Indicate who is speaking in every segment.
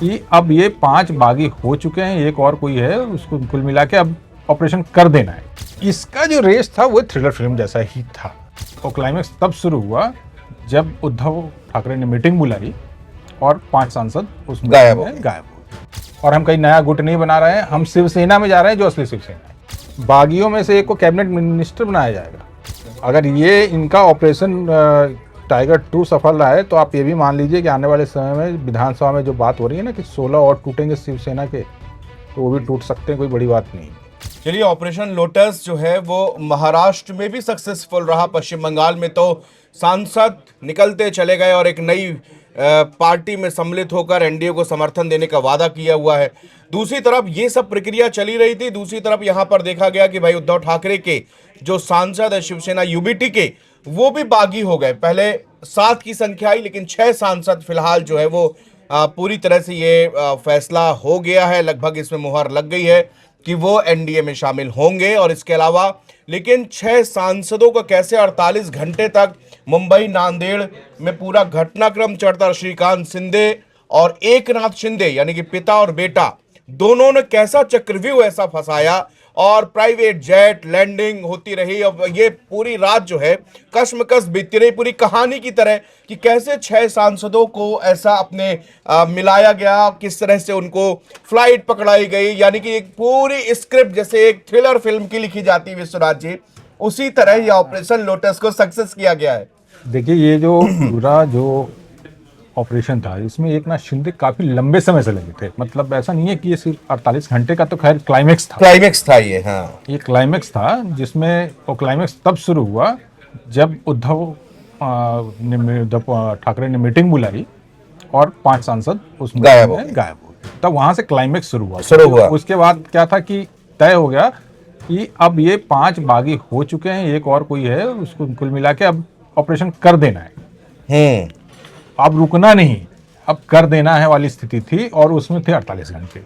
Speaker 1: कि अब ये 5 बागी हो चुके हैं, एक और कोई है, उसको कुल मिला के अब ऑपरेशन कर देना है। इसका जो रेस था वो थ्रिलर फिल्म जैसा ही था। और क्लाइमेक्स तब शुरू हुआ जब उद्धव ठाकरे ने मीटिंग बुलाई और 5 सांसद उस मीटिंग में गायब हो गए। और हम कहीं नया गुट नहीं बना रहे हैं, हम शिवसेना में जा रहे हैं जो असली शिवसेना है। बागियों में से एक को कैबिनेट मिनिस्टर बनाया जाएगा। अगर ये इनका ऑपरेशन टाइगर 2 सफल रहा है तो आप ये भी मान लीजिए कि आने वाले समय में विधानसभा में जो बात हो रही है ना कि 16 और टूटेंगे शिवसेना के, तो वो भी टूट सकते हैं, कोई बड़ी बात नहीं।
Speaker 2: चलिए, ऑपरेशन लोटस जो है वो महाराष्ट्र में भी सक्सेसफुल रहा। पश्चिम बंगाल में तो सांसद निकलते चले गए और एक नई पार्टी में सम्मिलित होकर एनडीए को समर्थन देने का वादा किया हुआ है। दूसरी तरफ ये सब प्रक्रिया चली रही थी, दूसरी तरफ यहां पर देखा गया कि भाई उद्धव ठाकरे के जो सांसद है शिवसेना यूबीटी के, वो भी बागी हो गए। पहले 7 की संख्या आई, लेकिन 6 सांसद फिलहाल जो है वो पूरी तरह से ये फैसला हो गया है, लगभग इसमें मुहर लग गई है कि वो एनडीए में शामिल होंगे। और इसके अलावा लेकिन 6 सांसदों को कैसे 48 घंटे तक मुंबई नांदेड़ में पूरा घटनाक्रम चढ़ता, श्रीकांत शिंदे और एकनाथ शिंदे यानी कि पिता और बेटा दोनों ने कैसा चक्रव्यूह ऐसा फंसाया और प्राइवेट जेट लैंडिंग होती रही। अब ये पूरी रात जो है कश्मकश बीतती रही, पूरी कहानी की तरह कि कैसे 6 सांसदों को ऐसा अपने मिलाया गया, किस तरह से उनको फ्लाइट पकड़ाई गई, यानी कि एक पूरी स्क्रिप्ट जैसे एक थ्रिलर फिल्म की लिखी जाती है विश्वनाथ जी, उसी तरह ये ऑपरेशन लोटस को सक्सेस किया गया है।
Speaker 1: देखिए, ये जो पूरा जो ऑपरेशन था इसमें एक ना शिंदे काफी लंबे समय से लगे थे। मतलब ऐसा नहीं है कि ये सिर्फ 48 घंटे का, तो खैर
Speaker 2: क्लाइमेक्स था ये। हाँ,
Speaker 1: ये क्लाइमेक्स था जिसमें वो क्लाइमेक्स तब शुरू हुआ जब उद्धव ठाकरे ने मीटिंग बुलाई और 5 सांसद उस मीटिंग में गायब हो गए। तब वहां से क्लाइमेक्स शुरू हुआ। उसके बाद क्या था कि तय हो गया कि अब ये 5 बागी हो चुके हैं, एक और कोई है, उसको कुल मिला के अब ऑपरेशन कर देना है। अब रुकना नहीं, अब कर देना है वाली स्थिति थी। और उसमें थे 48 घंटे।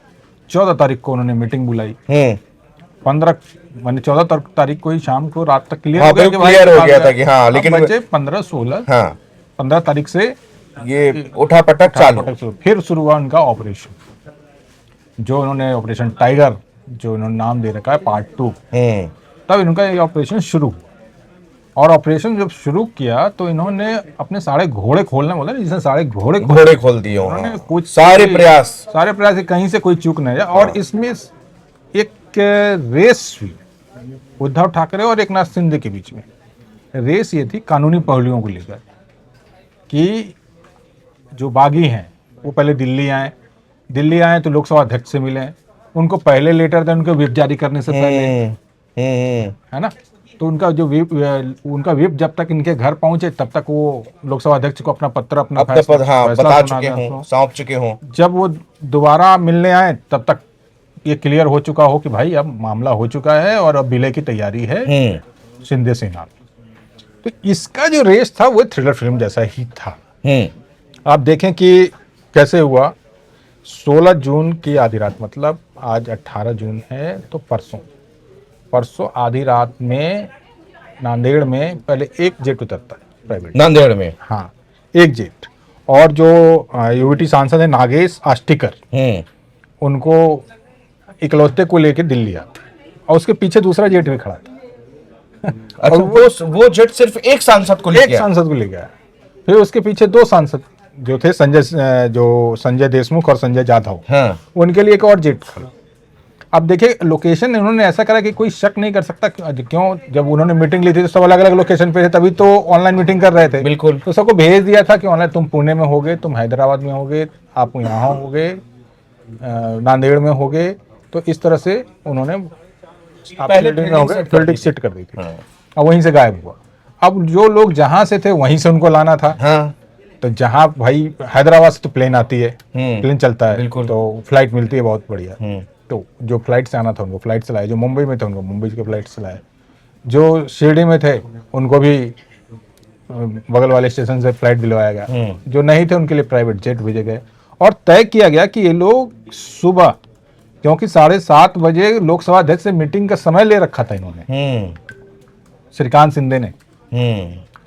Speaker 1: 14 तारीख को उन्होंने मीटिंग बुलाई। 15 माने 14 तारीख को ही शाम को रात तक क्लियर हो गया था कि हाँ, लेकिन बचे 15 16। 15 तारीख से
Speaker 2: ये उठापटक चालू।
Speaker 1: फिर शुरू हुआ उनका ऑपरेशन, जो उन्होंने ऑपरेशन टाइगर, जो उन्होंने नाम दे रखा है पार्ट 2। तब इनका ये ऑपरेशन शुरू हुआ। और ऑपरेशन जब शुरू किया तो इन्होंने अपने सारे घोड़े खोलने बोला, जिसने सारे घोड़े
Speaker 2: खोल दिए। उन्होंने
Speaker 1: कुछ
Speaker 2: सारे प्रयास
Speaker 1: कहीं से कोई चूक नहीं है। और इसमें एक रेस हुई उद्धव ठाकरे और एकनाथ शिंदे के बीच में। रेस ये थी कानूनी पहलुओं को लेकर कि जो बागी हैं वो पहले दिल्ली आए तो लोकसभा अध्यक्ष से मिले, उनको पहले लेटर थे उनको व्हिप जारी करने से पहले, है ना। तो उनका जो उनका व्हिप जब तक इनके घर पहुंचे तब तक वो लोकसभा अध्यक्ष को अपना पत्र
Speaker 2: सौंप चुके हों।
Speaker 1: जब वो दोबारा मिलने आए तब तक ये क्लियर हो चुका हो कि भाई अब मामला हो चुका है और अब विलय की तैयारी है शिंदे सेना। तो इसका जो रेस था वो थ्रिलर फिल्म जैसा ही था। आप देखें कि कैसे हुआ। 16 जून की आधी रात, मतलब आज 18 जून है, तो परसों आधी रात में नांदेड़ में पहले एक जेट उतरता है प्राइवेट।
Speaker 2: नांदेड़ में?
Speaker 1: हाँ, एक जेट। और जो यूबीटी सांसद है नागेश आष्टीकर, उनको इकलौते को लेकर दिल्ली आता है और उसके पीछे दूसरा जेट भी खड़ा था।
Speaker 2: अच्छा, वो जेट सिर्फ एक सांसद को ले
Speaker 1: गया। फिर उसके पीछे 2 सांसद जो थे, संजय देशमुख और संजय जाधव, उनके लिए एक और जेट खड़ा। अब देखिए, लोकेशन उन्होंने ऐसा करा कि कोई शक नहीं कर सकता। क्यों, जब उन्होंने मीटिंग ली थी तो सब अलग अलग लोकेशन पे थे, तभी तो ऑनलाइन मीटिंग कर रहे थे।
Speaker 2: बिल्कुल।
Speaker 1: तो सबको भेज दिया था कि ऑनलाइन तुम पुणे में होगे, तुम हैदराबाद में होगे, आप यहाँ होगे, नांदेड़ में होगे। तो इस तरह से उन्होंने फील्डिंग सेट कर दी थी। अब वहीं से गायब हुआ। अब जो लोग जहां से थे वहीं से उनको लाना था। तो जहां भाई हैदराबाद से तो प्लेन आती है, प्लेन चलता है, तो फ्लाइट मिलती है बहुत बढ़िया। तो जो फ्लाइट से आना था उनको फ्लाइट से लाए, जो मुंबई में थे उनको मुंबई के फ्लाइट से लाए, जो शिरडी में थे उनको भी बगल वाले स्टेशन से फ्लाइट दिलवाया गया, जो नहीं थे उनके लिए प्राइवेट जेट भेजे गए। और तय किया गया कि ये लोग सुबह, क्योंकि 7:30 बजे लोकसभा अध्यक्ष से मीटिंग का समय ले रखा था इन्होंने, श्रीकांत शिंदे ने।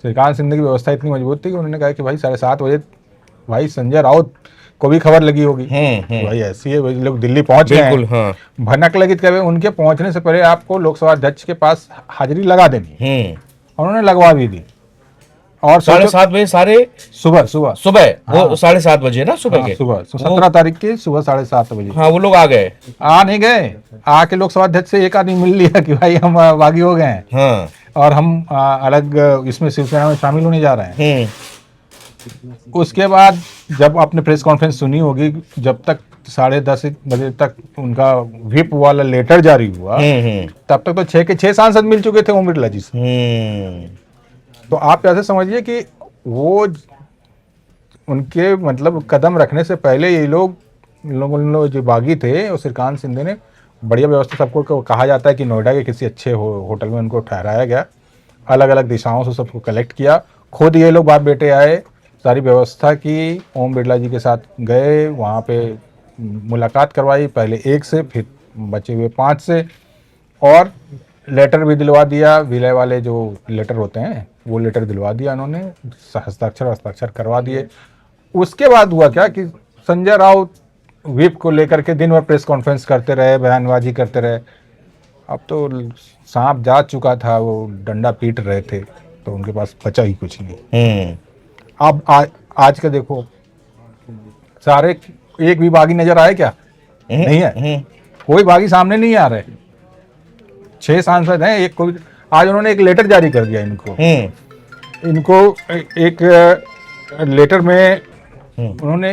Speaker 1: श्रीकांत शिंदे की व्यवस्था इतनी मजबूत थी कि उन्होंने कहा कि भाई 7:30 बजे भाई संजय राउत को भी खबर लगी होगी
Speaker 2: हम्म।
Speaker 1: भाई ऐसी है, वही लोग दिल्ली पहुंच गए
Speaker 2: बिल्कुल,
Speaker 1: हैं।
Speaker 2: हाँ।
Speaker 1: भनक लगी तो उनके पहुंचने से पहले आपको लोकसभा अध्यक्ष के पास हाजिरी लगा देनी है। और उन्होंने लगवा भी दी। और
Speaker 2: 7:30 बजे सारे
Speaker 1: सुबह सुबह
Speaker 2: सुबह, वो
Speaker 1: हाँ
Speaker 2: 7:30 बजे ना सुबह
Speaker 1: हाँ
Speaker 2: के
Speaker 1: सुबह
Speaker 2: वो,
Speaker 1: 17 तारीख की सुबह 7:30 बजे
Speaker 2: हाँ वो लोग आ गए।
Speaker 1: आ नहीं गए, आके लोकसभा अध्यक्ष से एक आदमी मिल लिया कि भाई हम बागी हो गए हैं
Speaker 2: हाँ।
Speaker 1: और हम अलग इसमें शिवसेना में शामिल होने जा रहे हैं। उसके बाद जब आपने प्रेस कॉन्फ्रेंस सुनी होगी, जब तक 10:30 बजे तक उनका व्हिप वाला लेटर जारी हुआ, तब तक तो 6 के 6 सांसद मिल चुके थे ओम बिरला जी से। तो आप ऐसे समझिए कि वो उनके मतलब कदम रखने से पहले ये लोग जो बागी थे और श्रीकांत शिंदे ने बढ़िया व्यवस्था, सबको कहा जाता है कि नोएडा के किसी अच्छे होटल में उनको ठहराया गया, अलग अलग दिशाओं से सबको कलेक्ट किया, खुद ये लोग बाप बेटे आए, सारी व्यवस्था की, ओम बिरला जी के साथ गए, वहाँ पे मुलाकात करवाई, पहले 1 से फिर बचे हुए 5 से, और लेटर भी दिलवा दिया, विलय वाले जो लेटर होते हैं वो लेटर दिलवा दिया उन्होंने, हस्ताक्षर करवा दिए। उसके बाद हुआ क्या कि संजय राउत व्हिप को लेकर के दिन भर प्रेस कॉन्फ्रेंस करते रहे, बयानबाजी करते रहे। अब तो सांप जा चुका था, वो डंडा पीट रहे थे, तो उनके पास बचा ही कुछ नहीं। अब आज का देखो, सारे एक भी बागी नजर आए क्या? नहीं है, कोई बागी सामने नहीं आ रहे। 6 सांसद हैं, एक को आज उन्होंने एक लेटर जारी कर दिया इनको एक लेटर में उन्होंने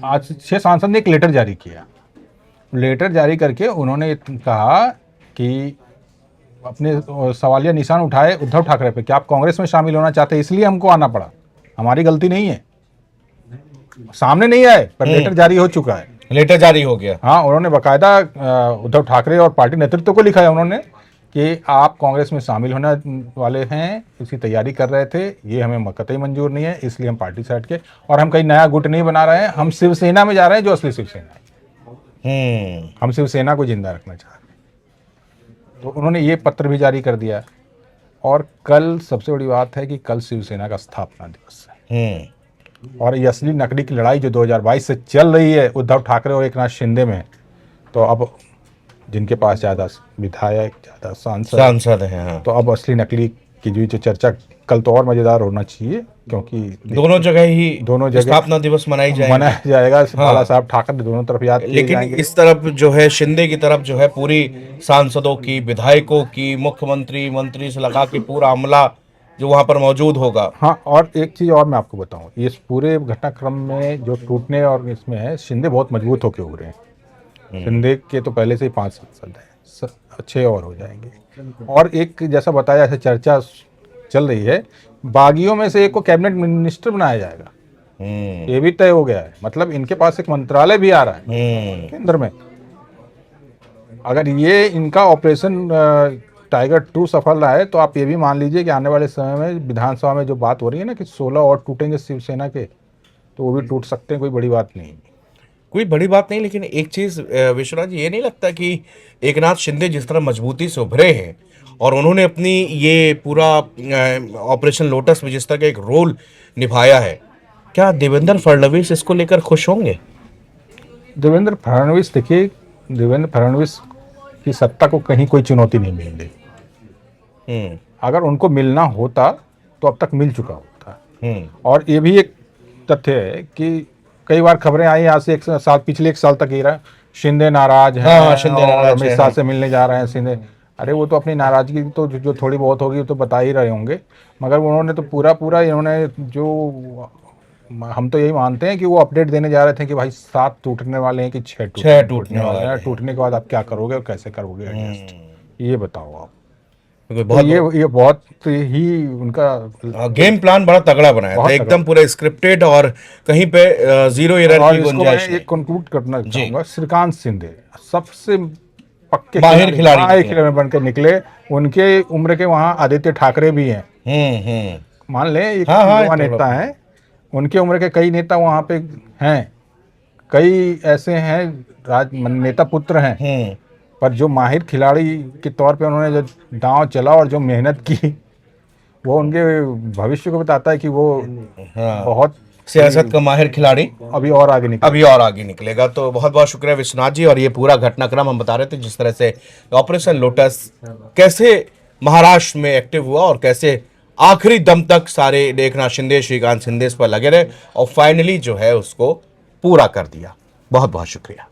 Speaker 1: आज 6 सांसद ने एक लेटर जारी किया। लेटर जारी करके उन्होंने कहा कि अपने सवालिया निशान उठाए उद्धव ठाकरे पे कि आप कांग्रेस में शामिल होना चाहते हैं, इसलिए हमको आना पड़ा, हमारी गलती नहीं है। सामने नहीं आए पर लेटर जारी हो चुका है,
Speaker 2: लेटर जारी हो गया।
Speaker 1: हाँ, उन्होंने बकायदा उद्धव ठाकरे और पार्टी नेतृत्व को लिखा है उन्होंने कि आप कांग्रेस में शामिल होने वाले हैं, इसकी तैयारी कर रहे थे, ये हमें कतई मंजूर नहीं है, इसलिए हम पार्टी से हट के, और हम कहीं नया गुट नहीं बना रहे हैं, हम शिवसेना में जा रहे हैं जो असली शिवसेना है। हम शिवसेना को जिंदा रखना चाह रहे हैं। तो उन्होंने ये पत्र भी जारी कर दिया। और कल सबसे बड़ी बात है कि कल शिवसेना का स्थापना दिवस है, और ये असली नकली की लड़ाई जो 2022 से चल रही है उद्धव ठाकरे और एकनाथ शिंदे में, तो अब जिनके पास ज़्यादा विधायक, ज़्यादा सांसद हैं, हाँ। तो अब असली नकली की जो चर्चा कल तो और मज़ेदार होना चाहिए, क्योंकि
Speaker 2: दोनों जगह स्थापना दिवस मनाया
Speaker 1: जाएगा। बाला साहब ठाकरे दोनों तरफ याद किए
Speaker 2: लेकिन
Speaker 1: जाएंगे।
Speaker 2: इस तरफ जो है शिंदे की तरफ जो है पूरी सांसदों की, विधायकों की, मुख्यमंत्री मंत्री से लगा के पूरा अमला जो वहां पर मौजूद होगा।
Speaker 1: हाँ, और एक चीज और मैं आपको बताऊं, इस पूरे घटनाक्रम में जो टूटने और इसमें है, शिंदे बहुत मजबूत होकर उभरे हैं। शिंदे के तो पहले से ही 5 सांसद हैं, 6 और हो जाएंगे। और एक जैसा बताया, ऐसे चर्चा चल रही है, बागियों में से एक को कैबिनेट मिनिस्टर बनाया जाएगा, ये भी तय हो गया है। मतलब इनके पास एक मंत्रालय भी आ रहा है केंद्र में। अगर ये इनका ऑपरेशन टाइगर 2 सफल रहा है, तो आप ये भी मान लीजिए कि आने वाले समय में विधानसभा में जो बात हो रही है ना कि 16 और टूटेंगे शिवसेना के, तो वो भी टूट सकते हैं, कोई बड़ी बात नहीं।
Speaker 2: कोई बड़ी बात नहीं, लेकिन एक चीज विश्वनाथ जी, ये नहीं लगता कि एकनाथ शिंदे जिस तरह मजबूती से उभरे हैं और उन्होंने अपनी ये पूरा ऑपरेशन लोटस में जिस तरह का एक रोल निभाया है, क्या देवेंद्र फडणवीस इसको लेकर खुश होंगे?
Speaker 1: देवेंद्र फडणवीस, देखिए, देवेंद्र फडणवीस की सत्ता को कहीं कोई चुनौती नहीं मिल रही। अगर उनको मिलना होता तो अब तक मिल चुका होता। और ये भी एक तथ्य है कि कई बार खबरें आई आज से 1 साल, पिछले 1 साल तक ये रहा, शिंदे नाराज हैं, और अमित शाह से मिलने जा रहे हैं शिंदे। अरे वो तो अपनी नाराजगी तो जो थोड़ी बहुत होगी तो बता ही रहे होंगे, मगर उन्होंने तो पूरा इन्होंने जो, हम तो यही मानते हैं कि वो अपडेट देने जा रहे थे कि भाई 7 टूटने वाले हैं कि 6 टूटने वाले हैं। टूटने के बाद आप क्या करोगे और कैसे करोगे एडजस्ट, ये बताओ आप। तो ये बहुत ही उनका
Speaker 2: गेम प्लान बड़ा तगड़ा बनाया था, एकदम पूरा स्क्रिप्टेड, और कहीं पे जीरो एरर की गुंजाइश नहीं।
Speaker 1: एक कंक्लूड करना चाहूंगा, श्रीकांत शिंदे सबसे पक्के
Speaker 2: माहिर खिलाड़ी
Speaker 1: बनकर निकले। उनके उम्र के वहाँ आदित्य ठाकरे भी हैं, मान ले, एक युवा नेता है, उनके उम्र के कई नेता वहाँ पे हैं, कई ऐसे हैं नेता पुत्र हैं, पर जो माहिर खिलाड़ी के तौर पे उन्होंने जो दांव चला और जो मेहनत की, वो उनके भविष्य को बताता है कि वो बहुत
Speaker 2: सियासत का माहिर खिलाड़ी
Speaker 1: अभी और आगे निकल।
Speaker 2: अभी और आगे निकलेगा। तो बहुत बहुत शुक्रिया विश्वनाथ जी। और ये पूरा घटनाक्रम हम बता रहे थे जिस तरह से ऑपरेशन लोटस कैसे महाराष्ट्र में एक्टिव हुआ और कैसे आखिरी दम तक सारे एकनाथ शिंदे, श्रीकांत शिंदे इस पर लगे रहे और फाइनली जो है उसको पूरा कर दिया। बहुत बहुत शुक्रिया।